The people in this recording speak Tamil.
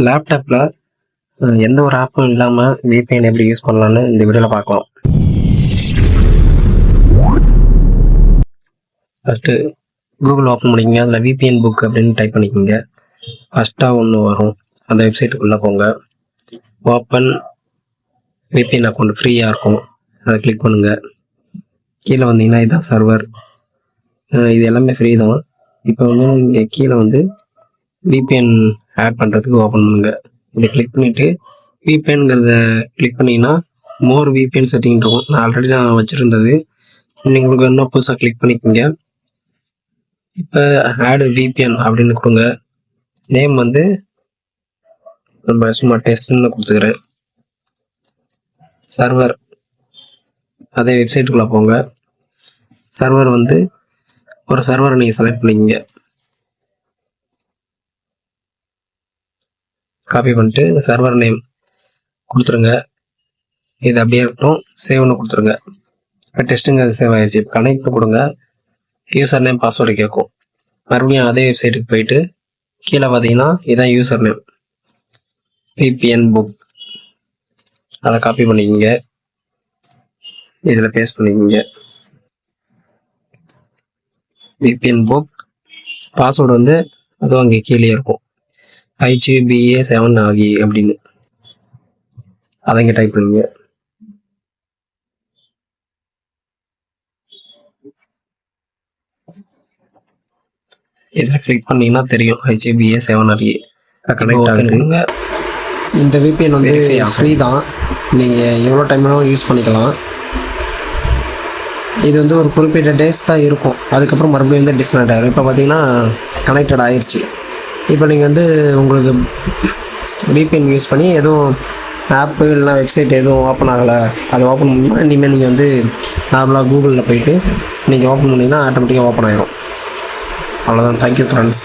லேப்டாப்பில் எந்த ஒரு ஆப்பும் இல்லாமல் விபிஎன் எப்படி யூஸ் பண்ணலான்னு இந்த வீடியோவில் பார்க்கலாம். ஃபஸ்ட்டு கூகுள் ஓப்பன் பண்ணிக்கோங்க. அதில் விபிஎன் புக் அப்படின்னு டைப் பண்ணிக்கோங்க. ஃபஸ்ட்டாக ஒன்று வரும், அந்த வெப்சைட்டுக்குள்ளே போங்க. ஓப்பன் விபிஎன் அக்கௌண்ட் ஃப்ரீயாக இருக்கும், அதை கிளிக் பண்ணுங்கள். கீழே வந்தீங்கன்னா இதுதான் சர்வர். இது எல்லாமே ஃப்ரீ தான். இப்போ வந்து இங்கே கீழே வந்து விபிஎன் ஆட் பண்ணுறதுக்கு ஓப்பன் பண்ணுங்க. இதை கிளிக் பண்ணிவிட்டு விபிஎன்கிறத கிளிக் பண்ணிங்கன்னா மோர் விபிஎன் செட்டிங் இருக்கும். நான் ஆல்ரெடி வச்சுருந்தது. உங்களுக்கு இன்னும் புதுசாக கிளிக் பண்ணிக்கோங்க. இப்போ ஆட் விபிஎன் அப்படின்னு கொடுங்க. நேம் வந்து நம்ம சும்மா டெஸ்ட்னு கொடுத்துக்கிறேன். சர்வர், அதே வெப்சைட்டுக்குள்ளே போங்க. சர்வர் வந்து ஒரு சர்வரை நீங்கள் செலக்ட் பண்ணிக்கோங்க. காப்பி பண்ணிட்டு சர்வர் நேம் கொடுத்துருங்க. இது அப்படியே இருக்கட்டும். சேவ்னு கொடுத்துருங்க. இப்போ டெஸ்ட்டுங்க அது சேவ் ஆகிடுச்சு. இப்போ கனெக்ட் கொடுங்க. யூசர் நேம் பாஸ்வேர்டு கேட்கும். மறுபடியும் அதே வெப்சைட்டுக்கு போயிட்டு கீழே பார்த்தீங்கன்னா இதுதான் யூசர் நேம், விபிஎன் புக். அதை காப்பி பண்ணிக்கோங்க, இதில் பேஸ்ட் பண்ணிக்கோங்க. விபிஎன் புக் பாஸ்வேர்டு வந்து அதுவும் அங்கே கீழே இருக்கும், HBA7 அப்படின்னு. அதை இங்கே டைப் பண்ணுங்க. இதில் கிளிக் பண்ணிங்கன்னா தெரியும் HBA7 கனெக்ட் ஆகுதுங்க. இந்த விபிஎன் வந்து ஃப்ரீ தான், நீங்கள் எவ்வளோ டைம் வேணாலும் யூஸ் பண்ணிக்கலாம். இது வந்து ஒரு குறிப்பிட்ட டேஸ் தான் இருக்கும், அதுக்கப்புறம் மறுபடியும் வந்து டிஸ்கனெக்ட் ஆகிடும். இப்போ பார்த்தீங்கன்னா கனெக்டட் ஆயிடுச்சு. இப்போ நீங்கள் வந்து உங்களுக்கு விபிஎன் யூஸ் பண்ணி எதுவும் ஆப்பு இல்லைனா வெப்சைட் எதுவும் ஓப்பன் ஆகலை, அதை ஓப்பன் பண்ணால் இனிமேல் நீங்கள் வந்து நார்மலாக கூகுளில் போயிட்டு நீங்கள் ஓப்பன் பண்ணிங்கன்னா ஆட்டோமேட்டிக்காக ஓப்பன் ஆகிடும். அவ்வளோதான். Thank you friends.